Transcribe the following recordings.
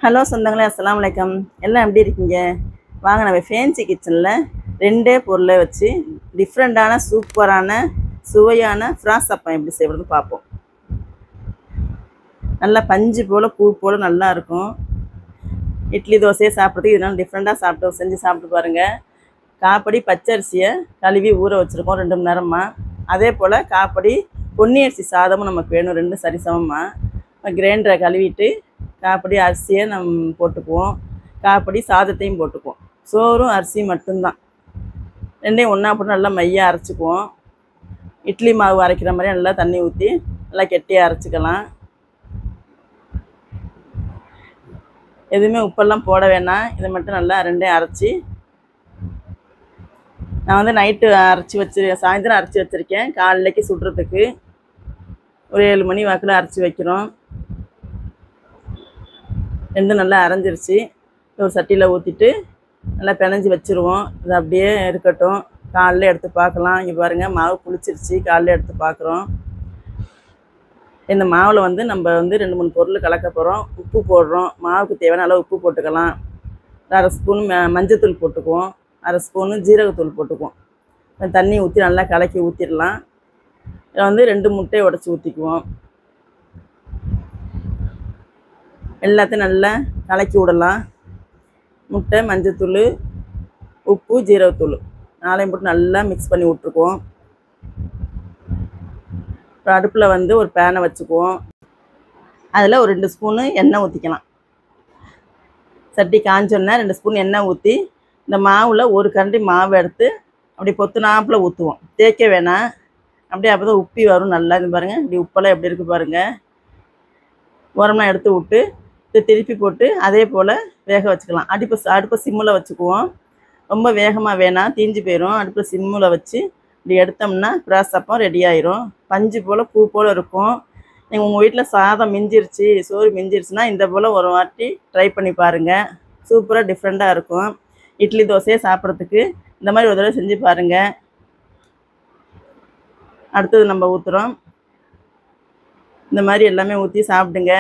Hello சொந்தங்களே, அஸ்ஸலாமு அலைக்கும். எல்லாம் எப்படி இருக்கீங்க? வாங்க நம்ம ஃபேன்சி கிச்சனில் ரெண்டே பொருளை வச்சு டிஃப்ரெண்ட்டான சூப்பரான சுவையான ஃப்ராஸ் அப்பம் எப்படி செய்யறதுன்னு பார்ப்போம். நல்லா பஞ்சு போல் பூ போல் நல்லா இருக்கும். இட்லி தோசையை சாப்பிட்றதுக்கு இதனால் டிஃப்ரெண்ட்டாக செஞ்சு சாப்பிட்டு பாருங்கள். காப்படி பச்சரிசியை கழுவி ஊற வச்சுருக்கோம் 2 மணி நேரமாக. அதே போல் காப்படி பொன்னி அரிசி சாதமும் நமக்கு வேணும், 2 சரிசமமாக. கிரைண்டரை கழுவிட்டு காப்படி அரிசியை நம்ம போட்டுக்குவோம், காப்படி சாதத்தையும் போட்டுக்குவோம். சோறும் அரிசி மட்டும்தான், ரெண்டையும் ஒன்றா போட்டு நல்லா மையாக அரைச்சிக்குவோம். இட்லி மாவு அரைக்கிற மாதிரி நல்லா தண்ணி ஊற்றி நல்லா கெட்டியாக அரைச்சிக்கலாம். எதுவுமே உப்பெல்லாம் போட வேணாம். இதை மட்டும் நல்லா ரெண்டையும் அரைச்சி நான் நைட்டு சாயந்தரம் அரைச்சி வச்சுருக்கேன். காலையிலைக்கு சுடுறதுக்கு ஒரு 7 மணி வாக்கில் அரைச்சி வைக்கிறோம். ரெண்டும் நல்லா அரைஞ்சிருச்சு. ஒரு சட்டியில் ஊற்றிட்டு நல்லா பிணைஞ்சி வச்சுருவோம். இது அப்படியே இருக்கட்டும், காலையில் எடுத்து பார்க்கலாம். இங்கே பாருங்கள், மாவு புளிச்சிருச்சு. காலையில் எடுத்து பார்க்குறோம். இந்த மாவில் நம்ம 2-3 பொருள் கலக்க போகிறோம். உப்பு போடுறோம், மாவுக்கு தேவையான அளவு உப்பு போட்டுக்கலாம். 1/2 ஸ்பூன் மஞ்சத்தூள் போட்டுக்குவோம், 1/2 ஸ்பூனு ஜீரகத்தூள் போட்டுக்குவோம். தண்ணி ஊற்றி நல்லா கலக்கி ஊற்றிடலாம். இதில் 2 முட்டையை உடச்சி ஊற்றிக்குவோம். எல்லாத்தையும் நல்லா கலக்கி விடலாம். முட்டை, மஞ்சத்தூள், உப்பு, ஜீரகத்தூள் 4 போட்டு நல்லா மிக்ஸ் பண்ணி விட்ருக்குவோம். அப்புறம் அடுப்பில் ஒரு பேனை வச்சுக்குவோம். அதில் ஒரு 2 ஸ்பூனு எண்ணெய் ஊற்றிக்கலாம். சட்டி காஞ்சோன்னா 2 ஸ்பூன் எண்ணெய் ஊற்றி இந்த மாவில் ஒரு கரண்டி மாவு எடுத்து அப்படி பொத்துனாப்பில் ஊற்றுவோம். தேய்க்க வேணாம், அப்படியே அப்போ தான் உப்பி வரும் நல்லா. இது பாருங்கள், இப்படி உப்பெல்லாம் எப்படி இருக்குது பாருங்கள். உரம்லாம் எடுத்து விட்டு திருப்பி போட்டு அதே போல் வேக வச்சுக்கலாம். அடுப்பை சிம்மில் வச்சுக்குவோம். ரொம்ப வேகமாக வேணாம், தீஞ்சு போயிடும். அடுப்பில் சிம்மில் வச்சு இப்படி எடுத்தோம்னா ஃப்ராஸ் அப்பம் ரெடி ஆயிரும். பஞ்சு போல் பூ போல் இருக்கும். நீங்கள் உங்கள் வீட்டில் சாதம் மிஞ்சிருச்சு, சோறு மிஞ்சிருச்சுன்னா இந்த போல் ஒரு வாட்டி ட்ரை பண்ணி பாருங்கள். சூப்பராக டிஃப்ரெண்ட்டாக இருக்கும். இட்லி தோசையை சாப்பிட்றதுக்கு இந்த மாதிரி ஒரு தடவை செஞ்சு பாருங்கள். அடுத்தது நம்ம ஊற்றுறோம். இந்த மாதிரி எல்லாமே ஊற்றி சாப்பிடுங்க.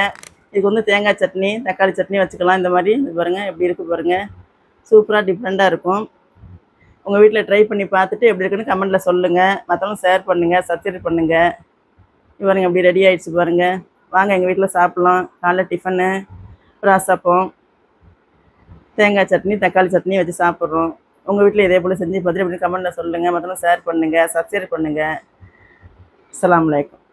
இதுக்கு தேங்காய் சட்னி, தக்காளி சட்னி வச்சுக்கலாம். இந்த மாதிரி இது பாருங்கள், எப்படி இருக்குது பாருங்கள். சூப்பராக டிஃப்ரெண்ட்டாக இருக்கும். உங்கள் வீட்டில் ட்ரை பண்ணி பார்த்துட்டு எப்படி இருக்குன்னு கமெண்ட்டில் சொல்லுங்கள். மற்றவங்க ஷேர் பண்ணுங்கள், சப்ஸ்கிரைப் பண்ணுங்கள். இது பாருங்கள், எப்படி ரெடி ஆகிடுச்சு பாருங்கள். வாங்க எங்கள் வீட்டில் சாப்பிட்லாம். காலைல டிஃபனு ஃப்ராஸ் அப்பம், தேங்காய் சட்னி, தக்காளி சட்னி வச்சு சாப்பிட்றோம். உங்கள் வீட்டில் இதே போல் செஞ்சு பார்த்துட்டு எப்படி கமெண்ட்டில் சொல்லுங்கள். மற்றவங்க ஷேர் பண்ணுங்கள், சப்ஸ்கிரைப் பண்ணுங்கள். அஸ்ஸலாமு அலைக்கும்.